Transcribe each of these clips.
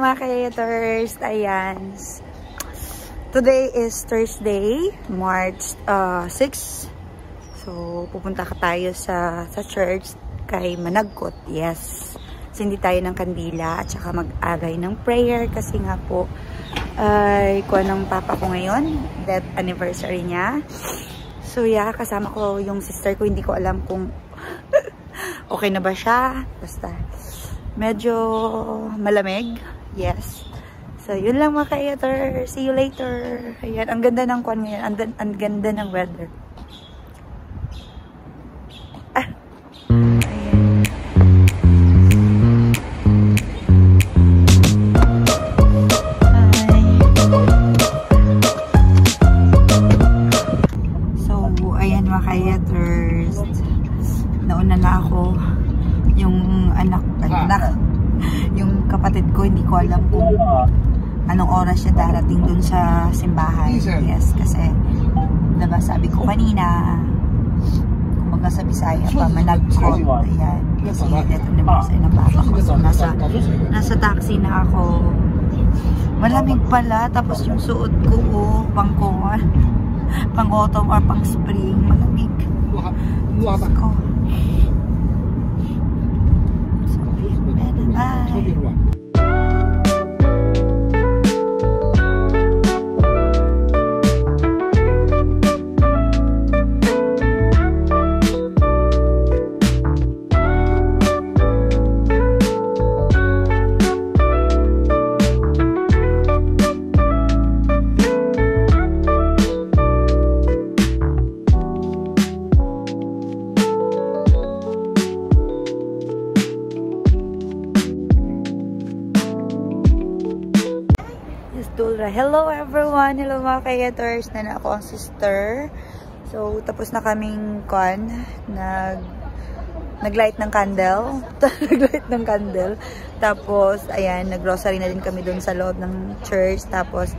mga creators. Ayan. Today is Thursday, March 6. So, pupunta tayo sa church kay Managkot. Yes. So, hindi tayo ng kandila at saka mag-agay ng prayer kasi nga po ay kuha ng papa ko ngayon. Death anniversary niya. So, yeah, kasama ko yung sister ko. Hindi ko alam kung okay na ba siya. Basta, medyo malamig. Yes. So, yun lang mga ka-eater. See you later. Ayan, ang ganda ng kwan ngayon. Ang ganda ng weather. Nauna na ako. Yung anak, yung kapatid ko, hindi ko alam kung anong oras siya darating dun sa simbahan. Yes, kasi diba sabi ko kanina, kumaga sa Bisaya pa, Managkot. Ayan, kasi death anniversary ng papa ko. So, nasa taxi na ako. Malamig pala, tapos yung suot ko, pang autumn or pang spring, malamig. Ko. So, bye. Hello everyone! Hello mga kayators! Na ako ang sister. So, tapos na kaming nag-light ng candle. Nag-light ng candle. Tapos, ayan, nag-grocery na din kami doon sa loob ng church. Tapos,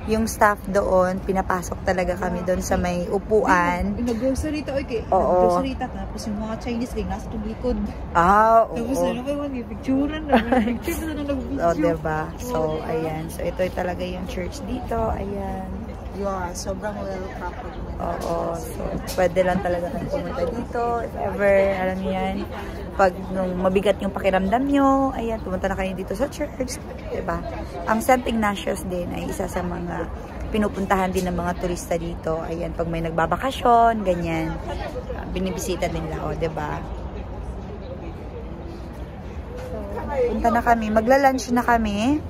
yung staff doon, pinapasok talaga kami doon sa may upuan. Nag-grocery ta, okay? Oo. Nag-grocery ta, tapos yung mga Chinese kay nasa likod. Ah, oo. Tapos ano kayo, picturean na. Picture na nag-video. Oh, diba? So, ayan. So, ito talaga yung church dito. Ayan. Yeah, sobrang well-covered. Oo. So, pwede lang talaga kang pumunta dito. If ever, alam niyo yan, pag nung mabigat yung pakiramdam nyo, ayan, pumunta na kayo dito sa church. Diba? Ang St. Ignatius din ay isa sa mga pinupuntahan din ng mga turista dito. Ayan, pag may nagbabakasyon, ganyan. Binibisita din nila, o, diba? So, punta na kami. Magla-lunch na kami.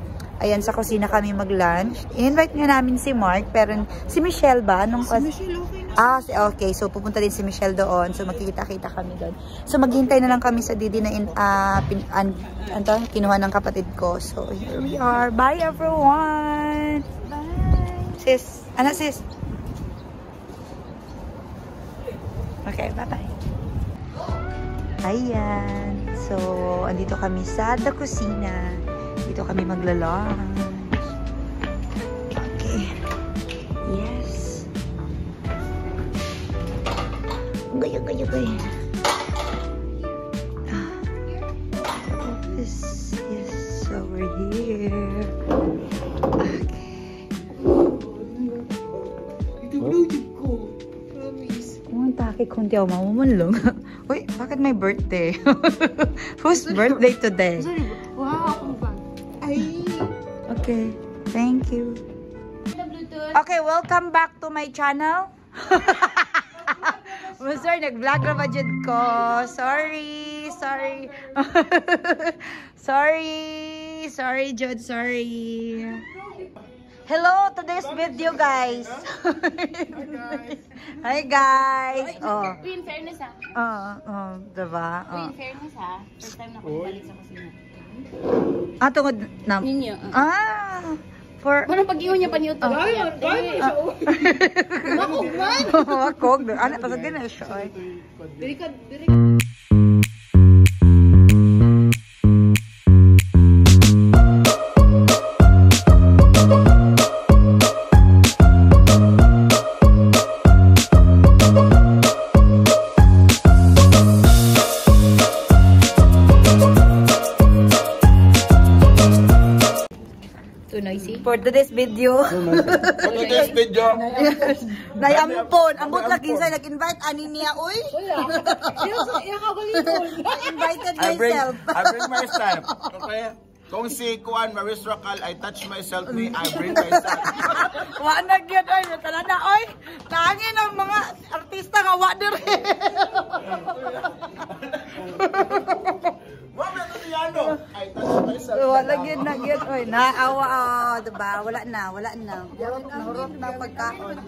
Ayan, sa kusina kami mag-lunch. In-invite nga namin si Mark, pero si Michelle ba? Si Michelle, okay na. Okay. So, pupunta din si Michelle doon. So, magkikita-kita kami doon. So, maghintay na lang kami sa Didi na kinuha ng kapatid ko. So, here we are. Bye, everyone! Bye! Sis. Ano, sis? Okay, bye-bye. Ayan. So, andito kami sa The Kusina. Dito kami magla-lunch. Okay. Yes. Gaya. Yes, so we're here. Okay. Kung taki kunti ako, mamumunlong. Uy, bakit may birthday? Whose birthday today? Wow, akong bag. Ay. Okay, thank you. Okay, welcome back to my channel. Sir, nag-vlog na ba dyan ko? Sorry. Sorry, Jod, sorry. Hello, today's video, guys. Hi, guys. Oh. In fairness, Diba? In fairness, first time na ako balik sa kusina. Tungod na. Ninyo. For... Parang pag-iwan niya pa ni YouTube. Ayun, siya. Makog man. Makog. Ano, pasag din na siya. Diri ka. today's video. For today's video, Nayampon. Ambot lagi sa nag-invite. Ani niya, uy. Invited I bring myself. myself. Okay? Kung si Kuan Maris Racal, I touch myself, me, I bring myself. Wanag yun, oy. Talana, oy. Nangin ang mga artista nga wader. Wala na niya, no? I touch myself. Wanag yun, nagyan, oy. Naawa, diba? Wala na. Nahurot na pagkaon.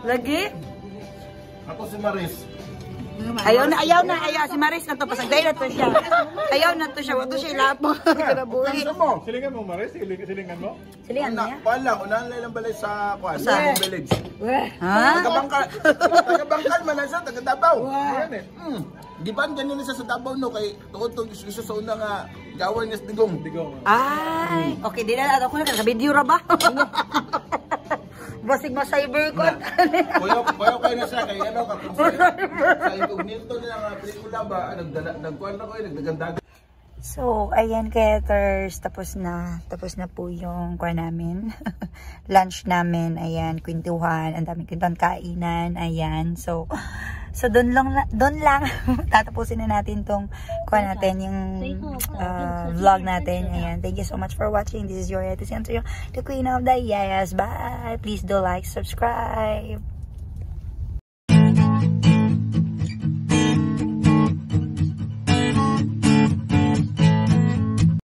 Lagi? Ako si Maris. Ayaw na. Si Maris na to. Pasagday na to siya. Ayaw na to siya. Wato siya ilapo. Karabuhi. mo? Silingan mo, Maris? Silingan mo? Silihan niya. Kuan lang, unahan lang balay sa Kuan, sa village. Ha? Taga-Bangkal man lang siya, taga-Davao. Di ba ganyan siya sa Davao, no? Kay tuod to isa sa una nga gawan niya sa digong. Ay. Okay, di na. Ako na. Naka-video ra ba? Basig mo cyber ko. Kuya kayo na siya, kay ano, kapag sa incognito nila nga pelikula ba, nagkuhan na ko, nagdagandagan. So, ayan Keters, tapos na po yung kuha namin. Lunch namin, ayan, kwentuhan, ang daming kwentuhan, kainan, ayan. So doon lang tatapusin na natin tong kuha natin, yung vlog natin. Ayan, thank you so much for watching. This is your the Queen of the Yes. Bye. Please do like, subscribe.